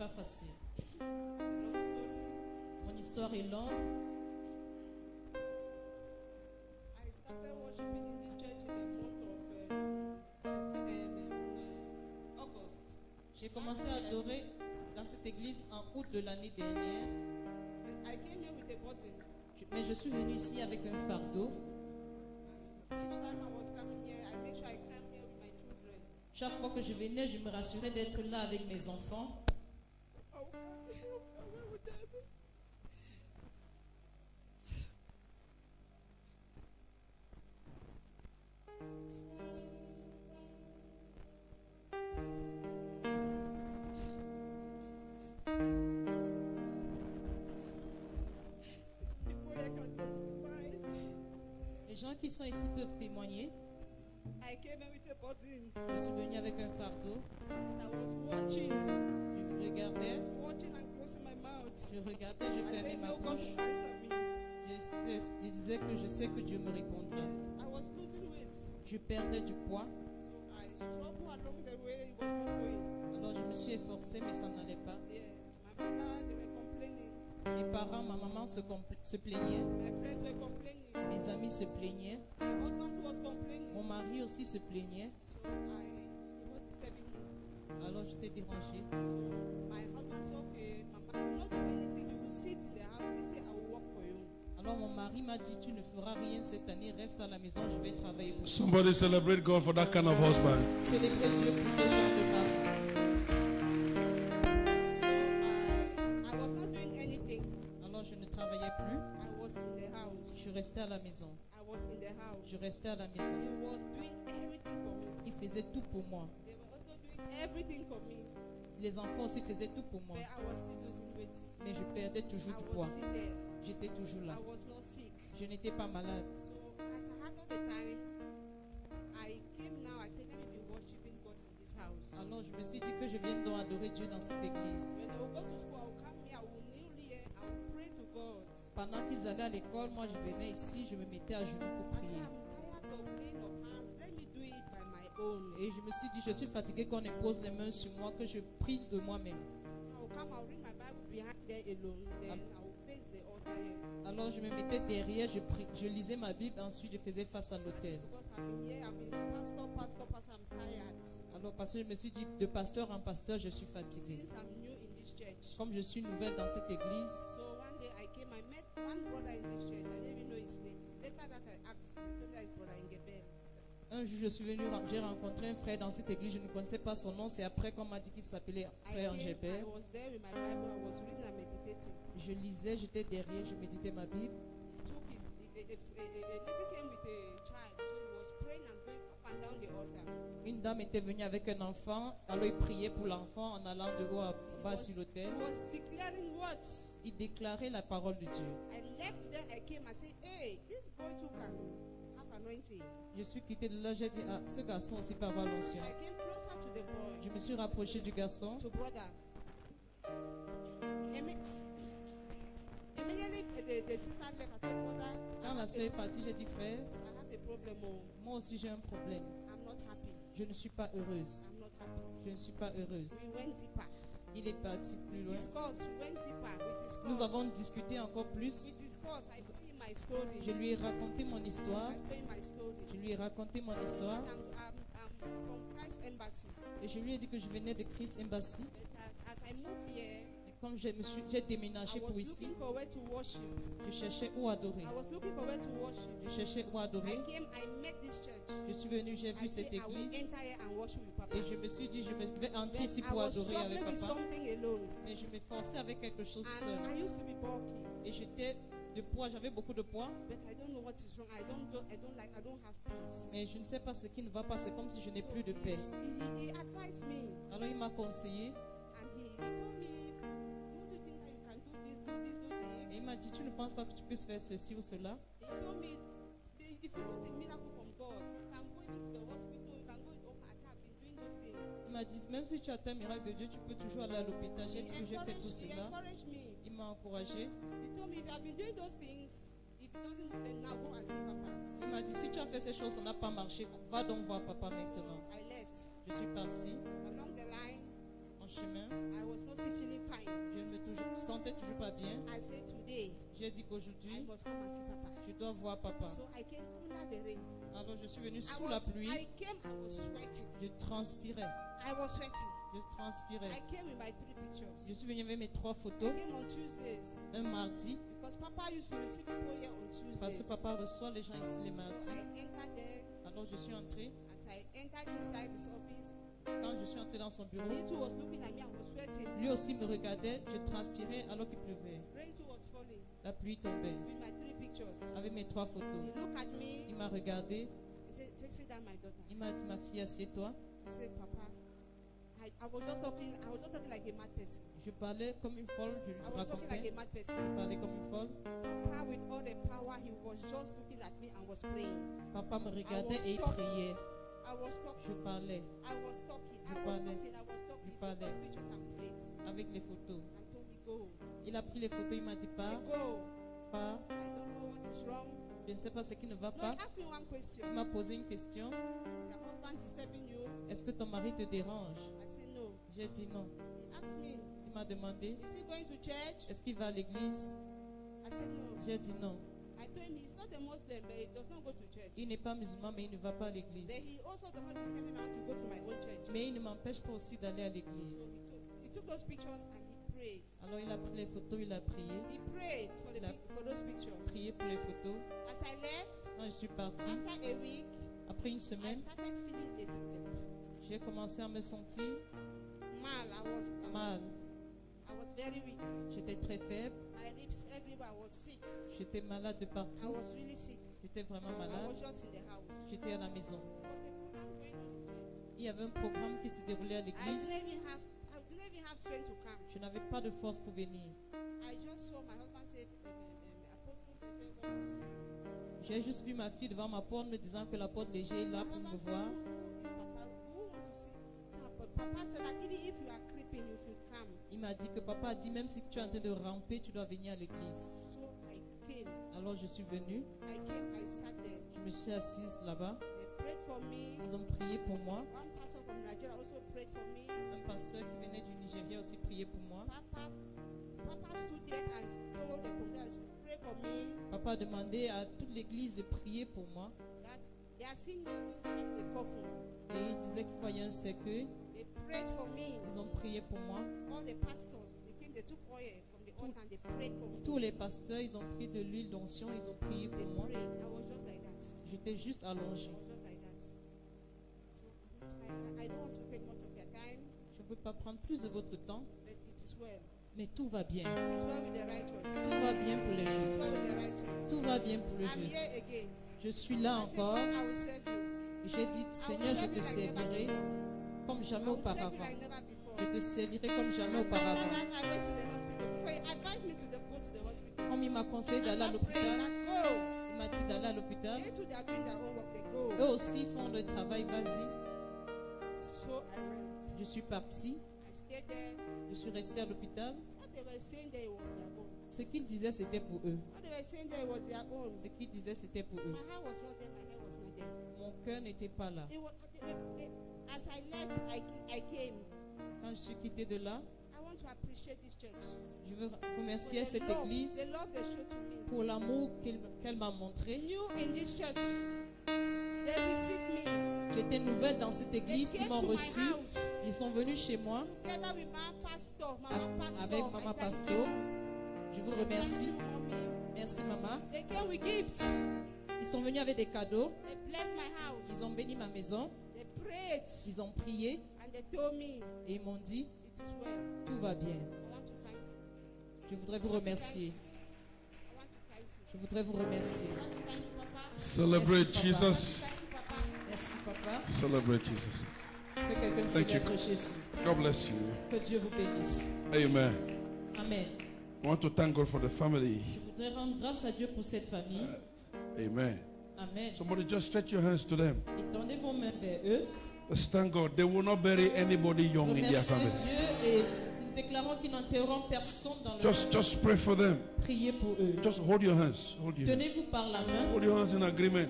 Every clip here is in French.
pas facile. It's a long story. Mon histoire est longue. I started worshiping in this church in the month of August. J'ai commencé à adorer dans cette église en août de l'année dernière. I came here with a burden. Mais je suis venue ici avec un fardeau. Each time I was coming here, I make sure I come here with my children. Chaque fois que je venais, je me rassurais d'être là avec mes enfants. I will come here with them. People here can testify. Les gens qui sont ici peuvent témoigner. I came here with a burden. Je suis venue avec un fardeau. I was watching Je regardais, and closing my mouth. je regardais, je I fermais said, ma no, God bouche. will answer me. Je disais que je sais que Dieu me répondra. I was losing weight. Je perdais du poids. So I struggled along the way. It was not going. Alors je me suis efforcée, mais ça n'allait pas. Yes, my mother, they were complaining. Mes parents, ma maman se plaignaient. My friends were complaining. Mes amis se plaignaient. My husband was complaining. Mon mari aussi se plaignait. So he was disturbing me. Alors j'étais dérangée. So my husband said, okay, Mama, you will not do anything. You will sit in the house. This year I will work for you. Alors mon mari m'a dit, tu ne feras rien cette année, reste à la maison, je vais travailler pour toi. Somebody celebrate God for that kind of husband. Célébrer Dieu pour ce genre de mari. So I was not doing anything. Alors je ne travaillais plus, I was in the house. je restais à la maison. I was in the house. Je restais à la maison. He was doing everything for me. Il faisait tout pour moi. They were also doing everything for me. Les enfants aussi faisaient tout pour moi. But I was still losing weight. Mais je perdais toujours du I was poids. still there. J'étais toujours là. I was not sick. Je n'étais pas malade. So as I had all the time, I came now. I said, let me be worshiping God in this house. Alors je me suis dit que je viens donc adorer Dieu dans cette église. When they will go to school, I will come here. I will kneel here. I will pray to God. Pendant qu'ils allaient à l'école, moi je venais ici, je me mettais à genoux pour I said, prier. I'm tired of laying of hands. Let me do it by my own. Et je me suis dit, je suis fatigué qu'on impose les mains sur moi, que je prie de moi-même. So I will come. I will read my Bible behind there alone. Then I will face the altar here. Alors je me mettais derrière, je lisais ma Bible, ensuite je faisais face à l'autel. Because I've been here. I've been pastor. I'm tired. Alors parce que je me suis dit, de pasteur en pasteur, je suis fatigué. Since I'm new in this church. Comme je suis nouvelle dans cette église, So one day I came, I met one brother in this church. I didn't even know his name. Later that I asked, he told me that his brother in Gebel. un jour je suis venue, j'ai rencontré un frère dans cette église, je ne connaissais pas son nom, c'est après qu'on m'a dit qu'il s'appelait frère I Angébert. was there with my Bible. I was reading and meditating. Je lisais, j'étais derrière, je méditais ma Bible. Took his, a lady came with a child, so he was praying and going up and down the altar. Une dame était venue avec un enfant, alors il priait pour l'enfant en allant de haut à bas sur l'autel. He was declaring what? Il déclarait la parole de Dieu. I left there. I came. I said, hey, this boy too can have anointing. Je suis quitté de là, j'ai dit, ah, ce garçon aussi peut avoir l'onction. I came closer to the boy, Je me suis rapproché du garçon. to brother. Immediately the sister left. I said, brother, Quand la soeur est partie, j'ai dit, frère, I have a problem. Oh, moi aussi j'ai un problème. I'm not happy. Je ne suis pas heureuse. I'm not happy. Je ne suis pas heureuse. We went deeper. Il est parti plus loin. Discuss. We went deeper. We discussed. Nous avons discuté encore plus. We discussed. I told him my story. Je lui ai raconté mon histoire. I told him my story. Je lui ai raconté mon histoire. I'm from Christ Embassy. Et je lui ai dit que je venais de Christ Embassy. As I moved here, Et comme j'ai I déménagé was pour ici, looking for where to worship. je cherchais où adorer. I was looking for where to worship. Je cherchais où I adorer. came, I met this church. Je suis venu, j'ai I vu said cette I will église. enter here and worship with Papa. Et je me suis dit, je vais entrer Then ici I pour was adorer avec struggling with papa. something alone. Mais je m'efforçais avec quelque chose And seul. I used to be bulky, Et j'étais de poids, j'avais beaucoup de poids. but I don't know what is wrong. I don't have peace. Mais je ne sais pas ce qui ne va pas, c'est comme si je n'ai plus de paix. He advised me, Alors il m'a conseillé. and he told me, don't you think that you can do this, do this, do Et this? il m'a dit, tu ne penses pas que tu puisses faire ceci ou cela? He told me, if you want a miracle from God, you can go into the hospital, you can go into I said, I've been doing those things. Il m'a dit, même si tu attends un miracle de Dieu, tu peux toujours aller à l'hôpital. J'ai dit que j'ai fait tout He cela. encouraged me. Il m'a encouragé. He told me, if you have been doing those things, if it doesn't work, then now go and see Papa. Il m'a dit, si tu as fait ces choses, ça n'a pas marché, va donc voir papa maintenant. I left. Je suis partie. Along the line, En chemin, I was not still feeling fine. je ne me sentais toujours pas bien. I said today J'ai dit I qu'aujourd'hui, must come and see Papa. je dois voir papa. So I came under the rain. Alors je suis venu I sous la pluie, was sweating. je transpirais, I was sweating. je transpirais. I came with my 3 pictures. Je suis venu avec mes 3 I photos, came on Tuesdays un mardi, because Papa used to receive people here on parce Tuesdays. que papa reçoit les gens ici les mardis. I entered there. Alors je suis entré. As I entered inside his office, Quand je suis entré dans son bureau, he too was looking at me and was sweating. lui aussi me regardait, je transpirais alors qu'il pleuvait. Rain too was falling La pluie tombait. with my 3 pictures. Avec mes 3 photos, He looked at me. il m'a regardé, He said, sit down, my daughter. il m'a dit ma fille assieds-toi. I said, Papa, I was just talking like a mad person. Je parlais comme une folle, je I lui was talking like racontais, a mad person. je parlais comme une folle. Papa, with all the power, he was just looking at me and was praying. Papa me regardait et il priait. I was Je talking. parlais I was talking. Je I was parlais. talking. I was talking. Je parlais. Those pictures and prayed avec les photos. and told me go. Il a pris les photos, il m'a dit Say pas, go. pas, I don't know what is wrong. je ne sais pas ce qui ne va No, pas. he asked me one question. Il m'a posé une question. Is your husband disturbing you? Est-ce que ton mari te dérange? I said no. J'ai dit non. He asked me, Il m'a demandé, is he going to church? est-ce qu'il va à l'église? I said no. J'ai dit non. I told him he's not a Muslim, but he does not go to church. Il n'est pas musulman, mais il ne va pas à Then l'église. he also does not disturb me now to go to my own church. Mais il ne m'empêche pas aussi d'aller à So l'église. he took those pictures and he prayed. Alors il a pris les photos, il a prié. He prayed for those pictures. Prié pour les photos. As I left, Quand je suis parti, after a week, après une I semaine, started feeling j'ai commencé à me sentir mal. mal. I was very weak. J'étais très faible. My ribs everywhere. I was sick. J'étais malade de I partout. was really sick. J'étais vraiment I malade. was just in the house. J'étais à la maison. There was a program going on. Il y avait un programme qui se déroulait à I l'église. didn't even have strength to come. Je n'avais pas de force pour venir. I just saw my husband say, Apostle Léger want to see you." J'ai juste vu ma fille devant ma porte me disant que la porte légère est là pour My me husband said, voir. "Who is Papa? Who want to see?" So, but Papa said that even if you are creeping, you should come. Il m'a dit que papa a dit même si tu es en train de ramper, tu dois venir à l'église. So I came. Alors je suis venue, I sat there. je me suis assise là-bas. They prayed for me. Ils ont prié pour moi. One pastor from Nigeria also prayed for me. Un pasteur qui venait du Nigeria aussi prié pour moi. Papa stood there and told the congregation, pray for me. Papa a demandé à toute l'église de prier pour moi. That they are seeing me inside the coffin. Et il disait qu'il voyait un cercueil. They prayed for me. Ils ont prié pour moi. All the pastors, they took oil from the altar and they prayed for me. Tous les pasteurs, ils ont pris de l'huile d'onction, ils ont prié They pour moi. prayed. I was just like that. J'étais juste I allongée. was just like that. So I don't want to take much of your time, Je ne veux pas prendre plus de votre temps, but it is well. mais tout va bien. It is well with the righteous. Tout va bien pour les It is justes. well with the righteous. Tout va bien pour les I'm justes. here again. Je suis là I said, encore. God, I will serve you. J'ai dit, Seigneur, je te servirai comme I jamais will serve you auparavant. like never before. Je te servirai comme jamais And then auparavant. I went to the hospital. Because he advised me to go to the hospital. Comme il m'a conseillé d'aller à And I prayed l'hôpital, that go. il m'a dit d'aller à l'hôpital. They too, they are doing their own work. They go. Eux aussi font le travail, vas-y. So I went. Je suis partie, I stayed there. je suis restée à l'hôpital. What they were saying there was their own. Ce qu'ils disaient, c'était pour eux. What they were saying there was their own. Ce qu'ils disaient, c'était pour eux. My heart was not there. My hair was not there. Mon cœur n'était pas là. It was, as I left, I came. Quand je suis quittée de là, I want to appreciate this church. je veux For remercier the cette love, église the love they showed to me. pour l'amour qu'elle m'a montré. New in this church, they received me. J'étais nouvelle dans cette They église, came ils m'ont to my reçu. house Ils sont venus chez moi together with my pastor, avec I Maman thank Pasto. you. Je vous I thank remercie. you, mommy. Merci maman. They came with gifts. Ils sont venus avec des cadeaux. They blessed my house. Ils ont béni ma maison. They prayed Ils ont prié and they told me et ils m'ont dit it is well. tout va bien. I want to thank you. Je voudrais vous remercier. I want to thank you. Je voudrais vous remercier. I want to thank you, Papa. Celebrate Yes, Papa. Jesus. Thank you, Papa. Merci papa. Celebrate Jesus. Que quelqu'un Thank you. célèbre Jésus. God bless you. Que Dieu vous bénisse. Amen. Amen. I want to thank God for the family. Je voudrais rendre grâce à Dieu pour cette famille. Amen. Amen. Somebody just stretch your hands to them. Étendez vos mains vers eux. Let's thank God. They will not bury anybody young in their Remerciez family. Dieu et nous déclarons qu'ils n'enterreront personne dans leur Just pray for them. Priez pour eux. Just hold your hands. Hold your hands. Tenez-vous par la main. Hold your hands in agreement.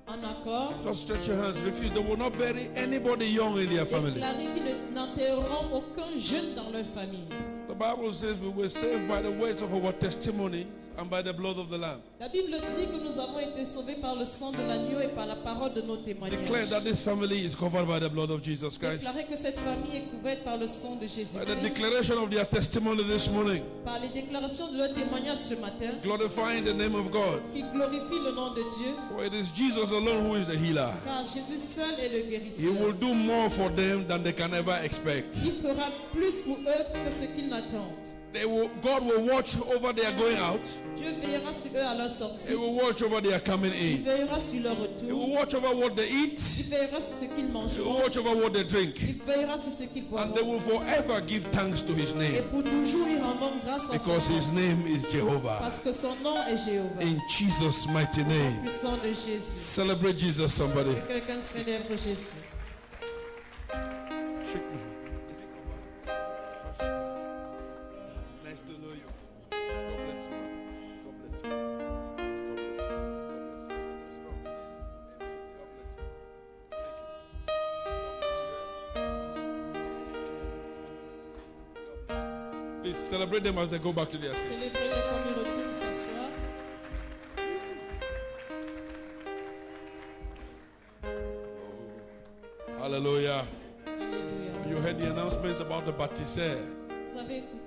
en accord, Just stretch your hands. Refuse. They will not bury anybody young in their family. déclarer qu'ils n'enterreront aucun jeune dans leur famille. The Bible says we were saved by the words of our testimony and by the blood of the Lamb. La Bible dit que nous avons été sauvés par le sang de l'agneau et par la parole de nos témoignages. Declare that this family is covered by the blood of Jesus Christ. Déclarer que cette famille est couverte par le sang de By the Jésus-Christ. declaration of their testimony this morning, Par les déclarations de leur témoignage ce matin, glorifying the name of God. qui glorifient le nom de Dieu, For it is Jesus alone who is the healer. car Jésus seul est le He guérisseur. will do more for them than they can ever expect. Il fera plus pour eux que ce qu'ils n'attendent. God will watch over their going out. Dieu veillera sur eux à leur He sortie. will watch over their coming Il in. veillera sur leur He will retour. watch over what they Il eat. veillera sur ce qu'ils He will mangeront. watch over what they drink. Il veillera sur ce qu'ils And they boiront. will forever give thanks to his Et name. pour toujours, ils rendront grâce à Because son his nom. name is Jehovah. Parce que son nom est Jéhovah. In Jesus' mighty name. Puissant de Jésus. Celebrate Jesus, somebody. Que quelqu'un célèbre Jésus. Shake me. Is it covered? Nice to know you. God bless you. God bless you. God bless you. God bless you. Please celebrate them as they go back to their seat. Célébrez-les comme ils retournent s'asseoir. Hallelujah. Alléluia. You heard the announcements about the baptiser. Vous avez écouté